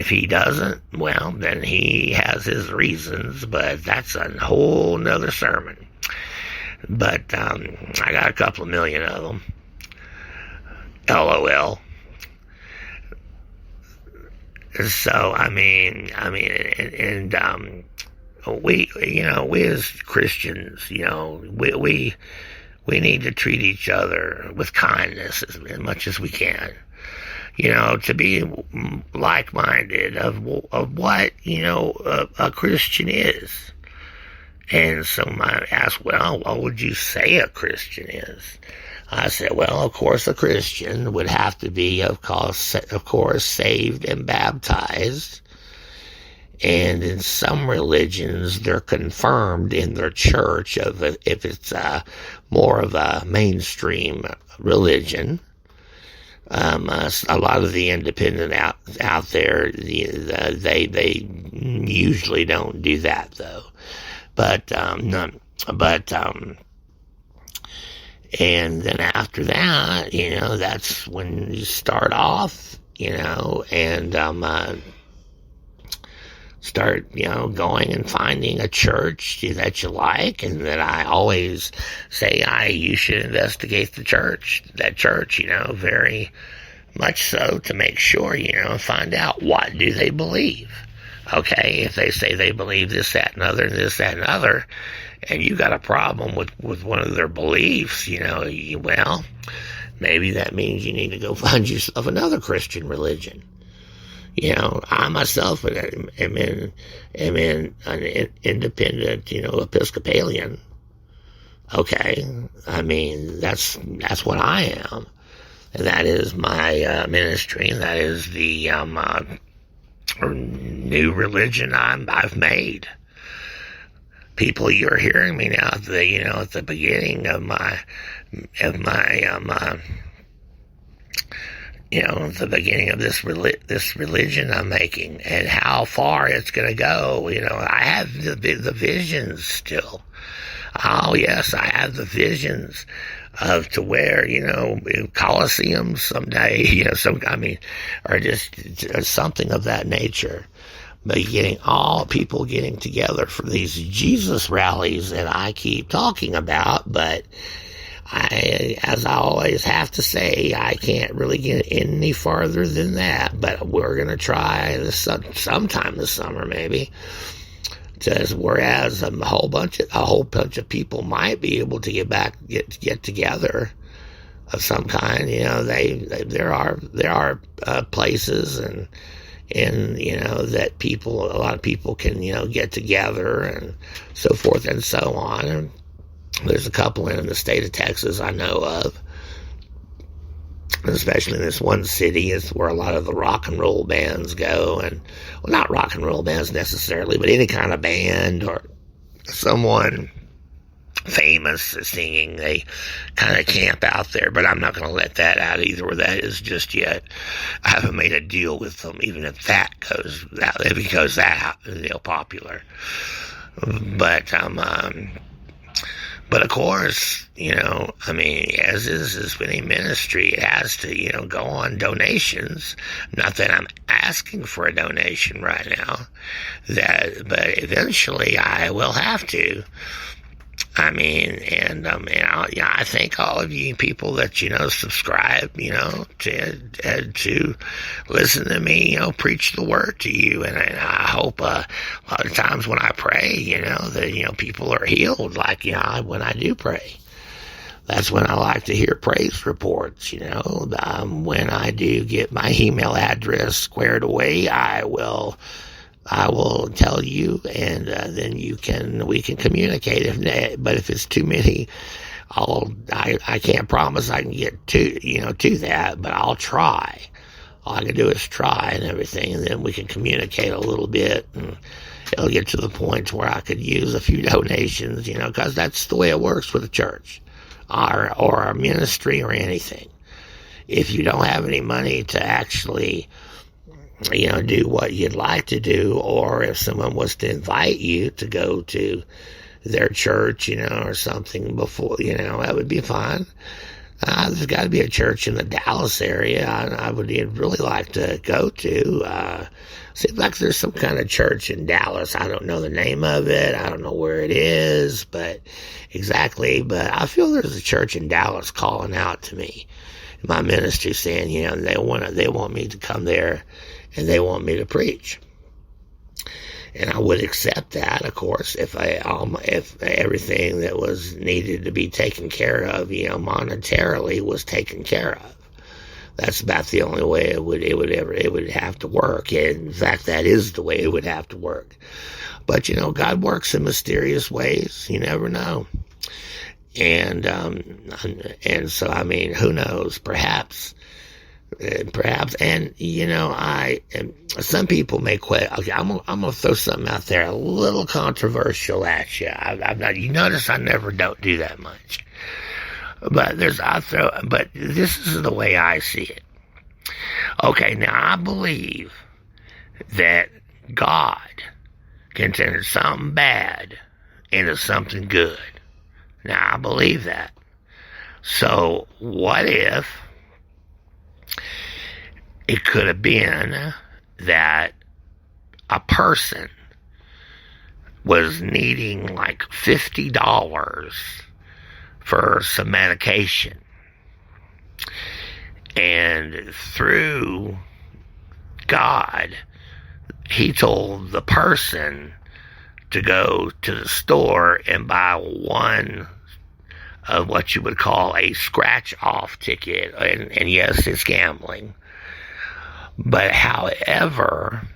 if he doesn't, well, then he has his reasons, but that's a whole nother sermon. But I got a couple of million of them. LOL. So we as Christians, we need to treat each other with kindness as much as we can. To be like-minded of what a Christian is. And someone asked, well, what would you say a Christian is? I said, well, of course, a Christian would have to be, of course, saved and baptized. And in some religions, they're confirmed in their church if it's more of a mainstream religion. A lot of the independent out there, they usually don't do that though. And then after that, that's when you start off, and start, going and finding a church that you like. And then I always say, you should investigate that church, very much so, to make sure, find out what do they believe. Okay, if they say they believe this, that, and other, and you got a problem with one of their beliefs, well, maybe that means you need to go find yourself another Christian religion. I myself am in an independent, Episcopalian. Okay, that's what I am, and that is my ministry, and that is the new religion I've made. People, you're hearing me now at the beginning of the beginning of this religion I'm making, and how far it's going to go. I have the visions still. Oh yes, I have the visions of to where, Colosseums someday, or just something of that nature. But people getting together for these Jesus rallies that I keep talking about, but as I always have to say, I can't really get any farther than that. But we're going to try this sometime this summer, maybe. Whereas a whole bunch of people might be able to get together of some kind. There are places and that a lot of people can get together and so forth and so on. And there's a couple in the state of Texas I know of, especially in this one city. It's where a lot of the rock and roll bands go, and well, not rock and roll bands necessarily, but any kind of band or someone famous singing, they kind of camp out there. But I'm not going to let that out either where that is just yet. I haven't made a deal with them, even if that goes popular. But of course, as is any ministry, it has to, go on donations. Not that I'm asking for a donation right now, but eventually I will have to. I thank all of you people that, subscribe, to listen to me, preach the word to you. And I hope, a lot of times when I pray, that, people are healed, like, when I do pray. That's when I like to hear praise reports, when I do get my email address squared away, I will tell you, and then we can communicate. But if it's too many, I can't promise I can get to that, but I'll try. All I can do is try and everything, and then we can communicate a little bit, and it'll get to the point where I could use a few donations, because that's the way it works with the church, or a ministry or anything. If you don't have any money to actually do what you'd like to do, or if someone was to invite you to go to their church, or something before, that would be fine. There's got to be a church in the Dallas area I would really like to go to. Seems like there's some kind of church in Dallas. I don't know the name of it. I don't know where it is, but I feel there's a church in Dallas calling out to me in my ministry, saying, they want me to come there, and they want me to preach. And I would accept that, of course, if everything that was needed to be taken care of, monetarily was taken care of. That's about the only way it would have to work. In fact, that is the way it would have to work. But God works in mysterious ways. You never know. And so, who knows? Perhaps, and some people may quit. Okay, I'm gonna throw something out there, a little controversial at you. You notice I never don't do that much, but this is the way I see it. Okay, now I believe that God can turn something bad into something good. Now I believe that. So what if it could have been that a person was needing like $50 for some medication, and through God, he told the person to go to the store and buy one of what you would call a scratch-off ticket. And yes, it's gambling. But however,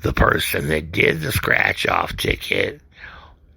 the person that did the scratch-off ticket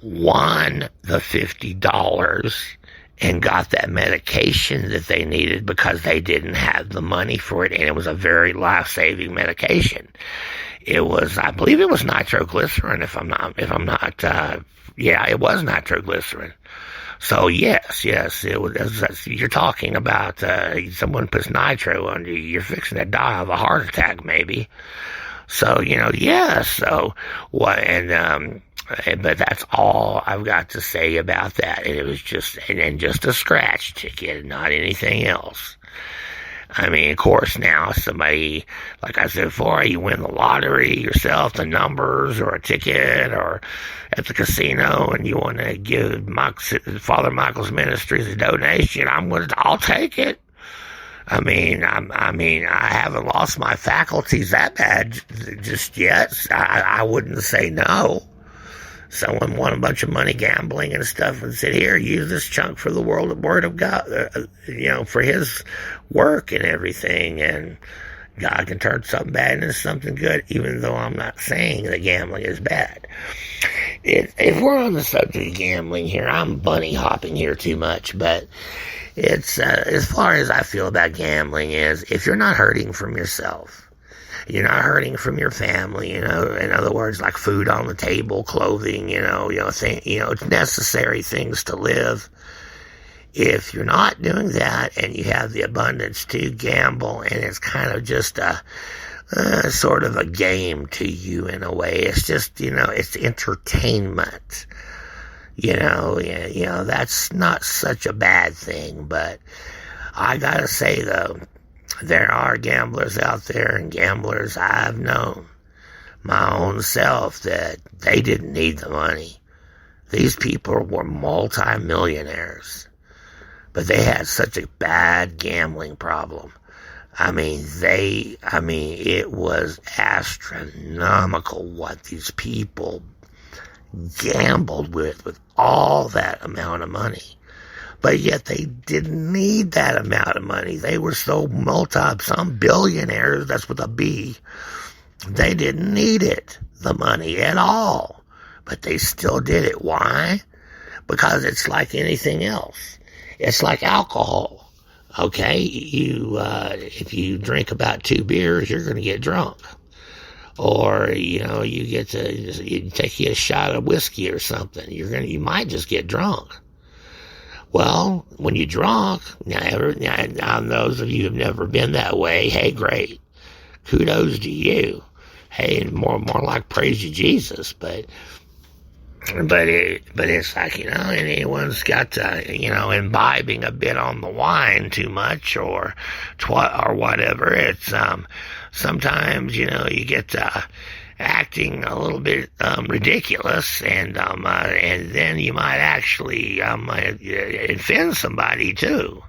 won the $50 and got that medication that they needed because they didn't have the money for it, and it was a very life-saving medication. I believe it was nitroglycerin, it was nitroglycerin. So yes, it was. You're talking about someone puts nitro on you, you're fixing to die of a heart attack, maybe. So yes. So what? But that's all I've got to say about that. And it was just a scratch ticket, not anything else. Of course, now somebody, like I said before, you win the lottery yourself, the numbers, or a ticket, or at the casino, and you want to give Father Michael's Ministries a donation, I'll take it. I haven't lost my faculties that bad just yet. I wouldn't say no. Someone won a bunch of money gambling and stuff and said, here, use this chunk for the word of God, for his work and everything. And God can turn something bad into something good, even though I'm not saying that gambling is bad. If we're on the subject of gambling here, I'm bunny hopping here too much, but it's, as far as I feel about gambling is, if you're not hurting from yourself, you're not hurting from your family, in other words, like food on the table, clothing, necessary things to live. If you're not doing that and you have the abundance to gamble, and it's kind of just a sort of a game to you in a way, it's just, it's entertainment. That's not such a bad thing, but I gotta say though, there are gamblers out there, and gamblers I've known, my own self, that they didn't need the money. These people were multi-millionaires, but they had such a bad gambling problem. It was astronomical what these people gambled with all that amount of money. But yet they didn't need that amount of money. They were so some billionaires, that's with a B, they didn't need the money at all. But they still did it. Why? Because it's like anything else. It's like alcohol. Okay? If you drink about 2 beers, you're going to get drunk. Or, you take a shot of whiskey or something. You might just get drunk. Well, when you're drunk, now those of you who have never been that way, hey, great. Kudos to you. Hey, more like praise you, Jesus. But but it's like, anyone's got imbibing a bit on the wine too much or whatever. It's sometimes you get acting a little bit ridiculous, and then you might actually offend somebody too.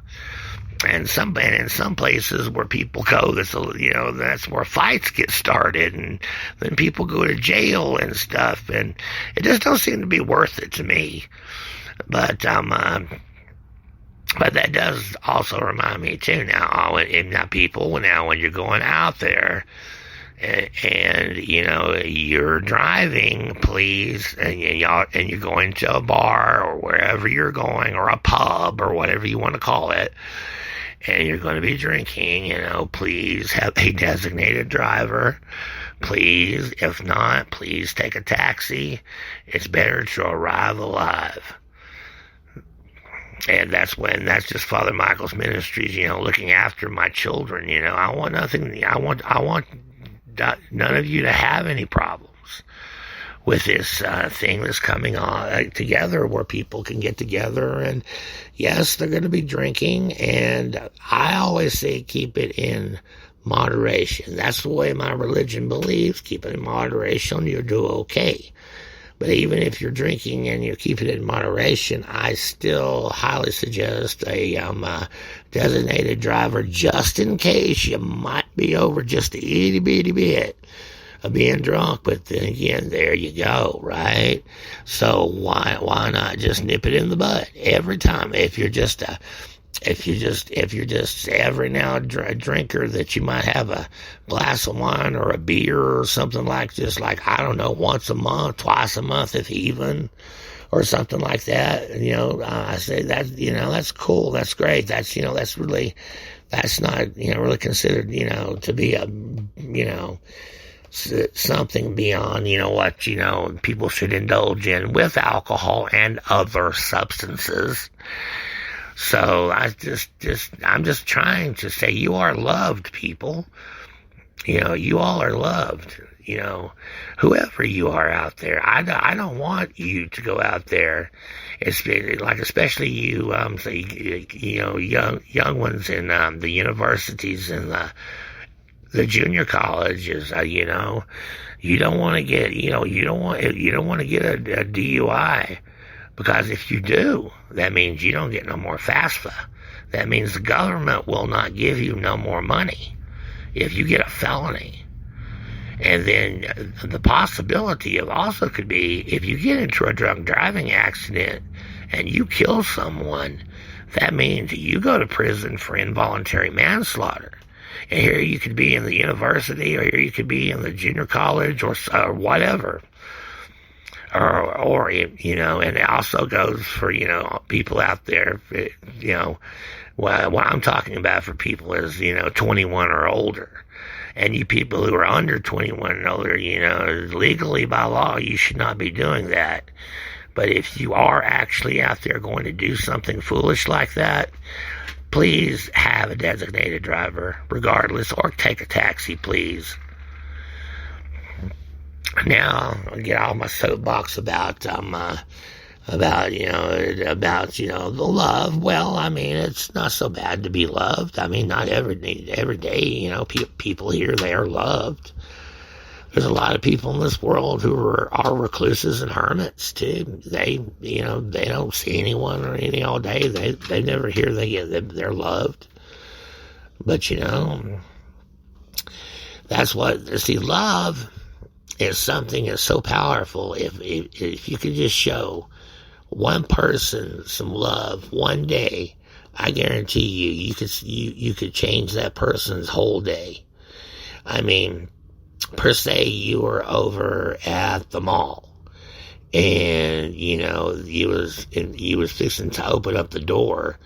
And in some places where people go, that's where fights get started, and then people go to jail and stuff, and it just don't seem to be worth it to me. But that does also remind me too now, when you're going out there, and you're driving, please, and you're going to a bar or wherever you're going, or a pub or whatever you want to call it, and you're going to be drinking, please have a designated driver. Please, if not, please take a taxi. It's better to arrive alive. And that's just Father Michael's Ministries, looking after my children. I want none of you to have any problems with this thing that's coming on together, where people can get together, and yes, they're going to be drinking, and I always say keep it in moderation. That's the way my religion believes. Keep it in moderation, you'll do okay. But even if you're drinking and you keep it in moderation, I still highly suggest a designated driver, just in case you might be over just a itty bitty bit of being drunk. But then again, there you go, right? So why not just nip it in the bud every time? If you're just every now a drinker, that you might have a glass of wine or a beer or something I don't know, once a month, twice a month, if even, or something like that. I say that, that's cool. That's great. That's not really considered, to be a, something beyond, what, people should indulge in with alcohol and other substances. So I'm just trying to say, you are loved, people. You all are loved. Whoever you are out there, I don't want you to go out there, especially you, young ones in the universities and the junior colleges. You don't want to get, you don't want to get a DUI. Because if you do, that means you don't get no more FAFSA. That means the government will not give you no more money if you get a felony. And then the possibility of also could be, if you get into a drunk driving accident and you kill someone, that means you go to prison for involuntary manslaughter. And here you could be in the university, or here you could be in the junior college, or whatever. Or and it also goes for, people out there, what I'm talking about for people is, 21 or older. And you people who are under 21 and older, legally by law, you should not be doing that. But if you are actually out there going to do something foolish like that, please have a designated driver regardless, or take a taxi, please. Now, I'll get off my soapbox about the love. Well, it's not so bad to be loved. Not every day, people here, they are loved. There's a lot of people in this world who are recluses and hermits too. They don't see anyone or anything all day. They never hear they're loved. But that's love is something that's so powerful. If you could just show one person some love one day, I guarantee you could change that person's whole day. Per se, you were over at the mall, and you was fixing to open up the door,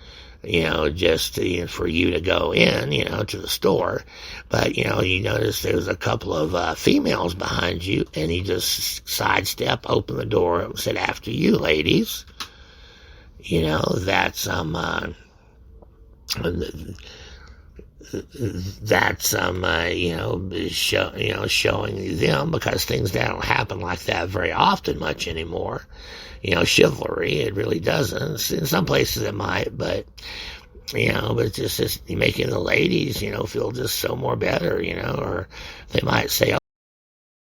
just for you to go in, to the store. But, you notice there's a couple of females behind you, and you just sidestep, open the door, and said, "After you, ladies." That's, that's showing them, because things don't happen like that very often much anymore. Chivalry, it really doesn't. In some places it might, but but it's just making the ladies, feel just so more better, or they might say,